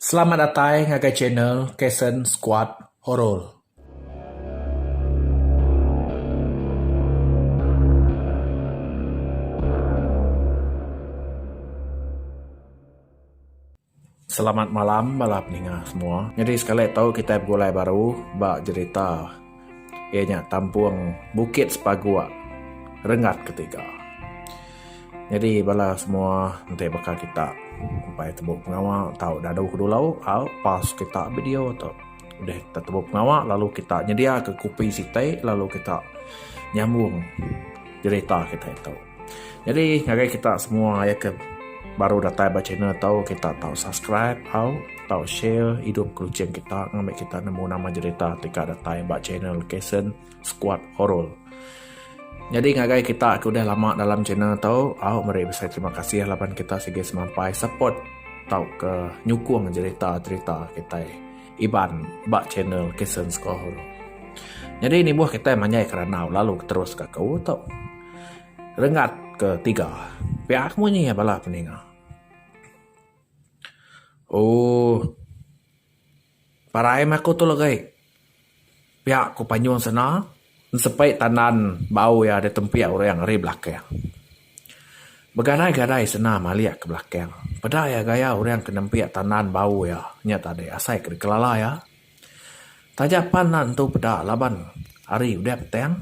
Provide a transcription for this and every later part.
Selamat datang ke channel Kaisen Squad Horror. Selamat malam bala pendengar semua. Jadi sekali tahu kita bergulai baru bak cerita ianya Tampuang Bukit Sepagua Rengat ketiga. Jadi bala semua nanti bakal kita sampai tebuk pengawal tahu dadu kedulau pas kita video tu udah kita tebuk pengawal lalu kita nyedia ke kopi sitai lalu kita nyambung cerita kita itu. Jadi ngagai kita semua ya ke baru datang baca channel tahu kita tahu subscribe tahu share hidup kelucian kita ngambil kita nemu nama cerita ketika datang baca channel Kaisen Squad Horror. Jadi ngagai kita udah lama dalam channel tahu mari besar terima kasih lapan kita segi semampai support tahu ke nyukung cerita-cerita kita iban bak channel Kaisen Squad Horror. Jadi ini buah kita manyai kerana lalu terus ke kau tahu rengat ketiga pihak munyi ya bala peninga. Parai aku tu lagi pihak ku panjung sana sepai tanan bau ya ada tempiak orang yang hari belakang. Begadai-gadai sana maliak ke belakang. Pada ya gaya orang ke nempiak tanan bau ya nyata ada asai ke kelala ya. Tajapan nan tu pada laban hari udah petang.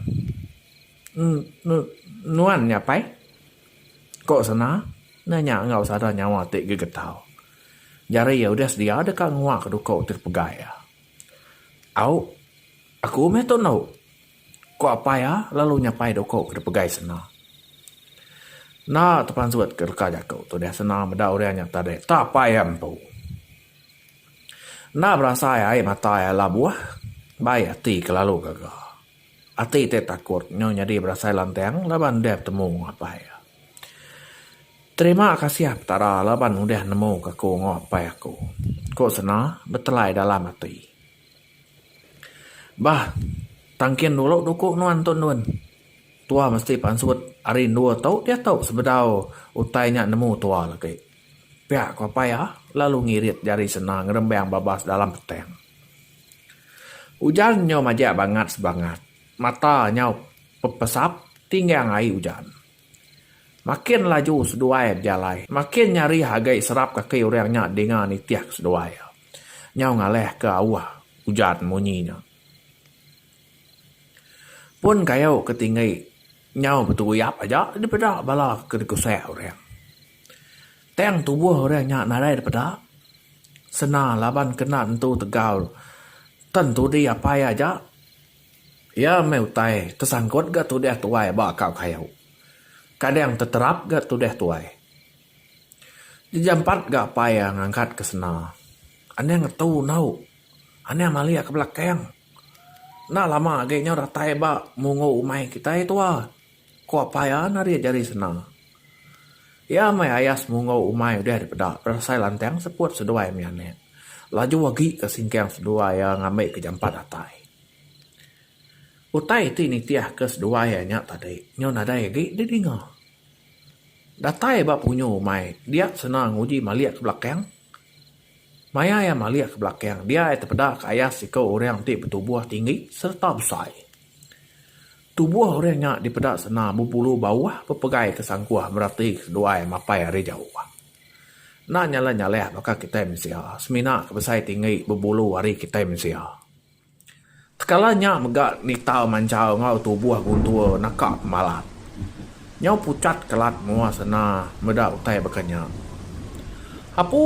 Nuan nyapai? Kok sana? Nanya ngau sadar nyawa tik gegetau. Jari ya udah sedia ada kang nguak kedukau terpegai ya. Aku meto nau. Kok apa ya? Lalu nyapai dukau terpegai sana. Nah, tepan suat ke rekaja kau tu dia sana beda orang nyata deh. Tak apa ya empu. Nah berasa ya mata ya labuah. Baik hati kelalu gagal. Ati te takut nyonya di berasa lantang laban dia temu apa ya. Terima kasih tara laban udah nemu aku ngopai aku. Kok sana betelai dalam hati. Bah, tangkian dulu duku nuan nuan. Tua mesti pansut arin dua tahu dia tahu sebedau utainya nemu tua lagi. Pihak apa ya? Lalu ngirit jari senang ngerembang babas dalam petang. Hujannya majak banget sebangat. Matanya pepesap tinggal ngai hujan. Makin laju seduai berjalai. Makin nyari hagai serap kaki orangnya dengan itiak seduai. Nyau ngaleh ke awah hujan munyinya. Pun kayau ketinggai nyau betuyap aja daripada bala kedekusai orang. Teng tubuh orangnya narai daripada sena laban kena tentu tegal. Tentu dia apa aja. Ya meutai tersangkut gak tu deh tuai bakal kayau. Kadang terterap gak tu deh tuai. Dijampat gak payah ngangkat ke sana. Ane ngetu nau. Ane amalia ke belakang. Nah lama agaknya udah tai bak mungu umai kita itu Kok payah nari jari sana. Ya mai ayas mungu umai udah daripada bersai lantang seput seduai mianet. Laju wagi ke singkang seduai yang ngambil ke jampat atai. Utai ti ni tiah kes dua ya nyak tadi. Nyo nadai gi dia dengar. Datai ba punyo mai. Dia senang uji maliak ke belakang. Maya ya maliak ke belakang. Dia terpeda ke ayah sikau orang ti bertubuh tinggi serta besar. Tubuh orangnya dipeda sana bubulu bawah pepegai ke sangkuah berarti kedua yang mapai hari jauh. Nak nyala-nyala maka kita mensia. Semina kebesai tinggi bubulu hari kita mensia. Sekalanya megak nitau mancau ngau tubuh guntua nakak malat. Nyau pucat kelat mua sana meda utai bakanya. Apu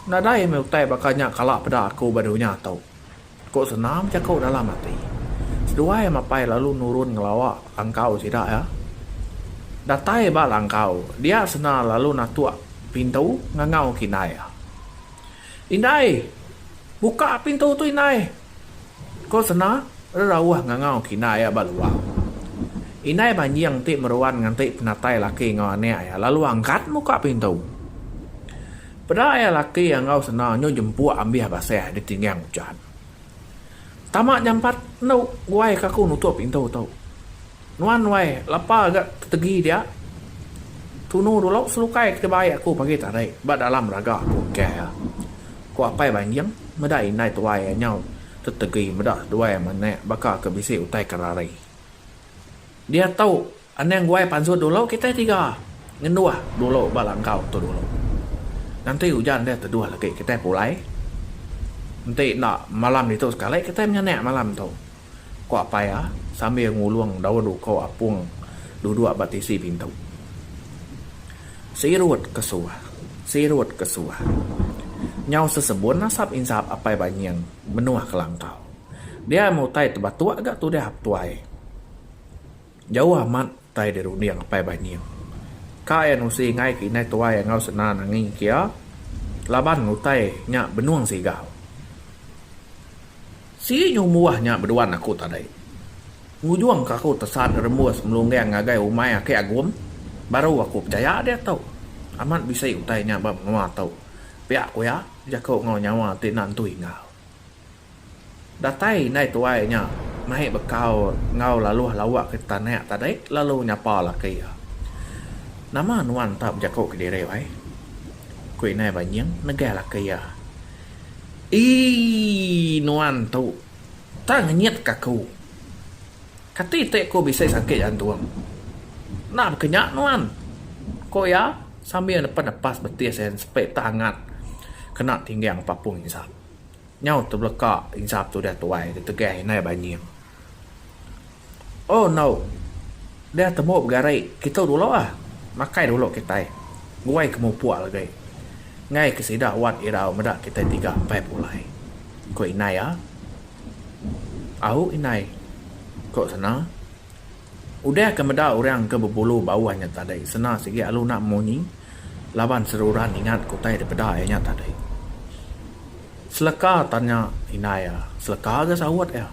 nadai me utai bakanya kalak pada aku badunya tau. Kok senam cakau dalam hati. Sedua yang mapai lalu nurun ngelawak langkau sidak ya. Datai ba langkau. Dia sena lalu natua pintu ngangau kinai ya. Indai. Buka pintu tu Indai. Kau sana rawah ngangau kinaya balua. Inai banjing ti meruan nganti penatai laki ngau ane ya lalu angkat muka pintu. Pada ayah laki yang ngau sana nyo jemput ambil basah di tinggang hujan. Tamak jampat no guai kaku nutup pintu tau. Nuan wai lapa agak tegi dia. Tunu dulu selukai ke bayi aku pagi tadi. Ba dalam raga aku ya. ko apai banyak medai nai tuai nyau tetegi medak duai mana bakal ke bisi utai kerari dia tahu aneng guai pansut dulu kita tiga ngendua dulu balangkau tu dulu nanti hujan dia kedua lagi kita pulai nanti nak malam itu sekali kita menyenek malam tu ko apai ya sambil nguluang daun ko apung duduk batisi pintu sirut kesuah nyau sesebut nasab insap apai banyang menuah kelangkau dia mau tai tebatua agak tu dia hap tuai jauh amat tai dari rudiang apai banyang kaya nusi ngai ki nai tuai ngau sena nangi kia laban nutai nya benuang sigau si nyumuah nya berduan aku tadai ngujuang kaku tesan remus melunggeng ngagai umai ake agum baru aku percaya dia tahu amat bisa utainya bab ngau tahu pihak aku ya jakau ngau nyawa tinan tui ngau datai nai tuainya mai bekau ngau lalu lawak ke tanah tadai lalu nyapa lah kia nama nuan tak jakau ke dire ai kui nai banyang negara lah kia nuan tu tak ngenyet kaku kati te ko bisa sakit jantung nak kenyak nuan ko ya sambil lepas betis sen sepet tangan kena tinggang papung insap nyau terbelakak insap tu dah tuai dia tegai nai banyak oh no dia temu bergarai kita dulu makai dulu kita guai kemu puak lagi ngai kesida wat irau medak kita tiga empat pulai ko inai au inai ko sana udah kemeda orang ke berbulu bawahnya tadi sena segi alu nak monyi laban seruran ingat kotai daripada ayahnya tadi seleka tanya inaya seleka ke sawat ya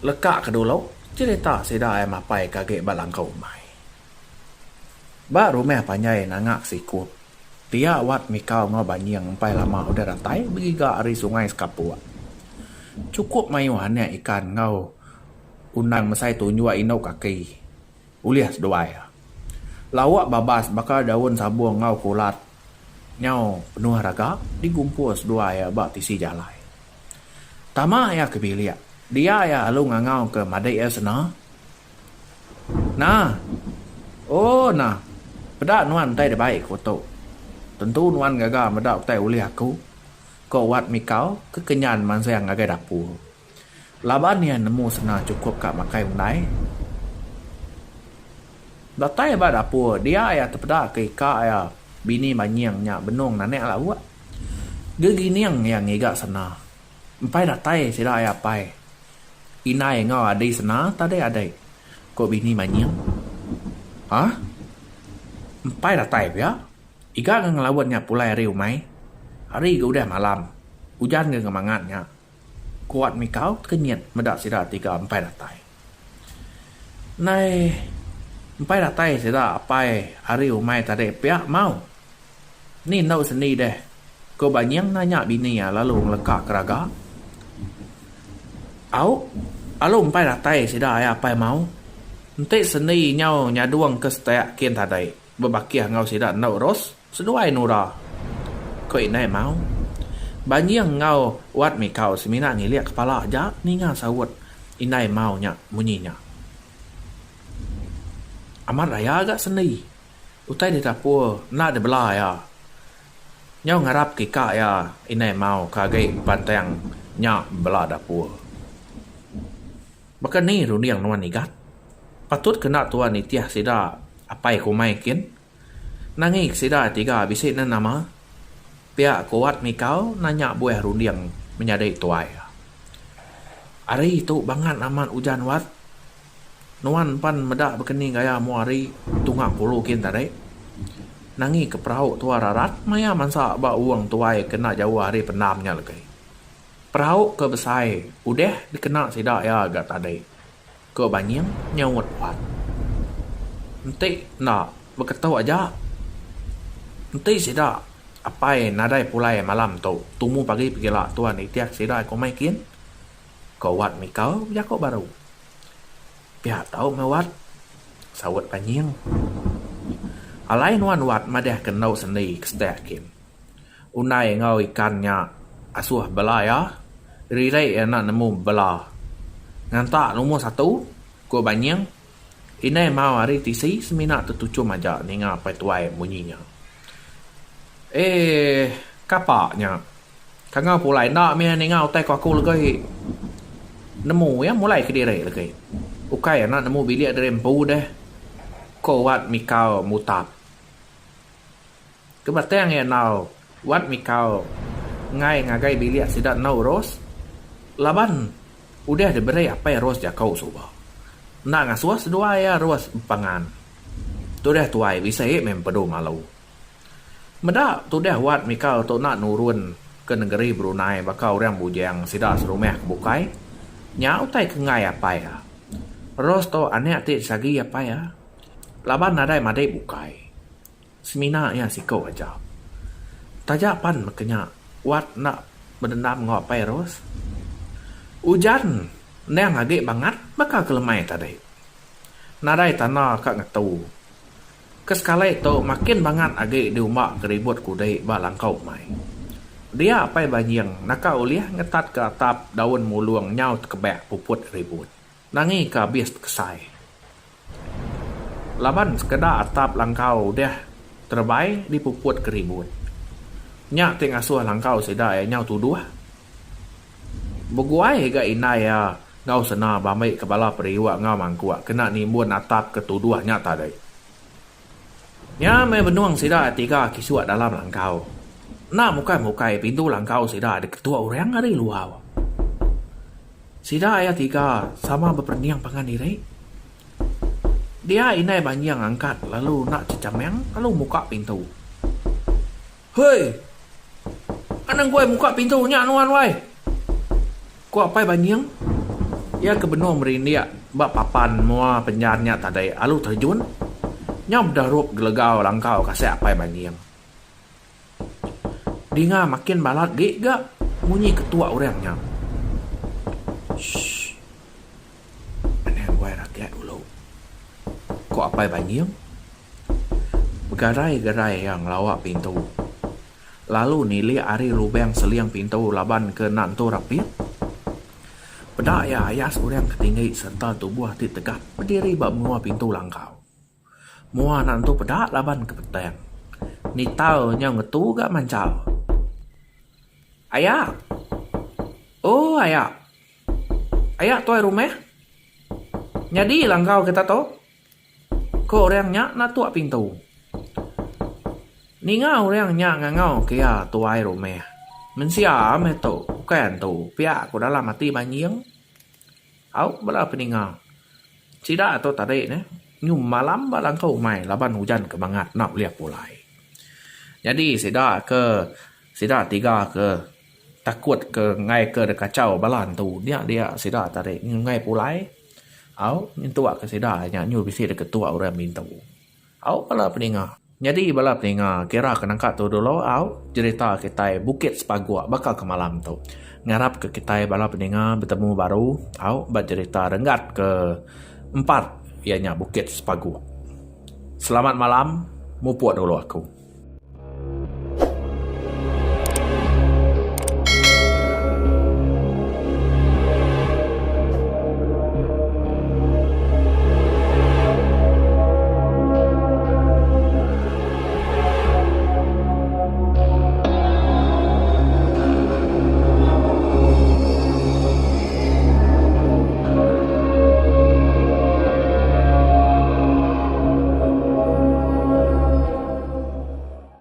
leka ke dulu cerita sida ayah mapai kage balangkau mai baru meh panyai nangak sikut dia wat mikau ngau banyang empai lama udah ratai begiga ari sungai Sekapua cukup mayuhannya ikan ngau unang mesai tunjua inau kaki ulias doai lawak babas bakal daun sabung ngau kulat nyau penuh raga digumpus doai bak tisi jalai tama ya kebilia dia ya alu ngangau ke madai ya sana nah oh nah pedak nuan tai de baik koto tentu nuan gaga medak tai uli aku ko wat mikau kekenyan man sayang ngagai dapur laban yang nemu sena cukup kak makai unai datai ba dapur dia ya terpeda ke ka ya bini manyang nya benong nanek la buat geginiang yang ngigak sena empai datai sida ya pai inai ngau adai sena tadai adai ko bini manyang empai datai ya iga ngelawannya pulai riu mai hari ke udah malam hujan ke kemangatnya kuat mikau kenyat medak sida 3-4 datai nai 4 datai sida apai hari umai tadi pihak mau ni nau seni deh ko banyang nanya bini ya lalu ngelekak keraga au alu 4 datai sida ya apai mau ente seni nyau nyaduang ke setiak kian tadai berbakiah ngau sida nau ros seduai nura ko inai mau banyang ngau wat mikau semina ngiliak kepala aja ninga sawat inai maunya munyinya amat raya agak seni utai di dapur nak de bela ya nyau ngarap kika ya inai mau kagai pantang nya bela dapur bahkan ni runiang nuan igat patut kena tuan itiah sida apai ko mai kin nangik sida tiga bisik na nama pihak kuat mikau nanya buah rundiang menyadai tuai hari itu bangan aman hujan wat nuan pan medak berkening gaya muari tungak puluh kin tadi nangi ke perahu tua rarat maya mansa ba uang tuai kena jauh hari penamnya lagi perahu ke besai udah dikena sida ya agak tadi ke banyang nyawut wat nanti nak berketahu aja nanti sida apai nadai pulai malam tu tumu pagi pergi lah tuan itiak sida ko mai kin ko wat mikau ya ko baru pihak tahu mewat sawat panying alai nuan wat madah kenau seni kestakin Unai ngau ikannya asuh bela ya. Rirai nak nemu bela. Ngantak nombor 1 ko banyang. Inai mau hari tisi semina tertucum aja ninga pai tuai bunyinya. Kapaknya. Kangau pulai nak mi ninga utai ko aku lagi. Nemu ya mulai ke diri lagi. Ukai nak nemu bilik derempu deh. Ko wat mikau mutap. Kebatang ya nau wat mikau ngai ngagai bilik sidat nau ros. Laban udah diberi apa ya ros jakau suba. Nak ngasuas dua ya ros pangan. Tu dah tuai bisa mempedu malu. Medak tu dah wat mikau tu nak nurun ke negeri Brunei bakau orang bujang sidak serumah bukai. Nya utai ke ngai apa ya. Ros to aneh ati sagi apa ya. Laban nadai madai bukai. Semina ya sikau aja. Tajapan makanya wat nak berdendam ngapai ros. Hujan neng agak banget bakal kelemai tadi. Nadai tanah kak ngetu. Keskala itu makin banget agak diumak keribut kudai balang kau mai. Dia apa banjing naka uliah ngetat ke atap daun muluang nyaut kebek puput ribut. Nangi ke habis kesai. Laban sekedar atap langkau dah terbaik dipuput keribut. Nyak tengah suah langkau sedai nyau tuduh. Beguai ga inai ya ngau sena bamai kepala periwa ngau mangkuak kena nimbun atap ketuduh nya tadai. Nya me benuang sida tiga kisuat dalam langkau. Nak mukai pintu langkau sida ada ketua orang ada luar. Sida ayat tiga sama berperniang pangan diri. Dia inai banjang angkat lalu nak cecameng lalu muka pintu. Hei! Anang gue muka pintunya anuan wai. Ku apa banjang? Ya kebenuang merindia bak papan mua penjarnya tadai alu terjun. Nyam darup gelegau langkau kasih apa banjang. Dinga makin balat gak bunyi ketua orangnya. Shh. Aneh gue rakyat dulu. Kok apa banjang? Begarai-garai yang lawak pintu. Lalu nili ari lubang seliang pintu laban ke nanto rapit. Pedak ya ayas orang ketinggi serta tubuh hati tegak berdiri bak mua pintu langkau. Mua nanto pedak laban ke petang. Ni tau nyang ngetu gak mancau. Ayah. Oh ayah. Ayah tuai rumah. Jadi langkau kita tu. Ko orangnya nak tuak pintu. Ninga orangnya ngangau kia tuai rumah. Mensia me tu kan tu pihak ko dalam mati banjing. Au bala peninga. Sida tu tadi ne. Nyum malam balang kau mai laban hujan kebangat nak lihat pulai. Jadi sida tiga ke takut ke ngai ke kacau balan tu dia sida tadi ngai pulai. Au nyentuak ke sida nya nyu bisi de ketua orang mintu. Au bala peninga. Jadi bala peninga kira kenangkat tu dulu au cerita kita Bukit Sepagua bakal ke malam tu. Ngarap ke kita bala peninga bertemu baru au bercerita renggat ke 4 ianya Bukit Sepagua. Selamat malam, mupuak dulu aku.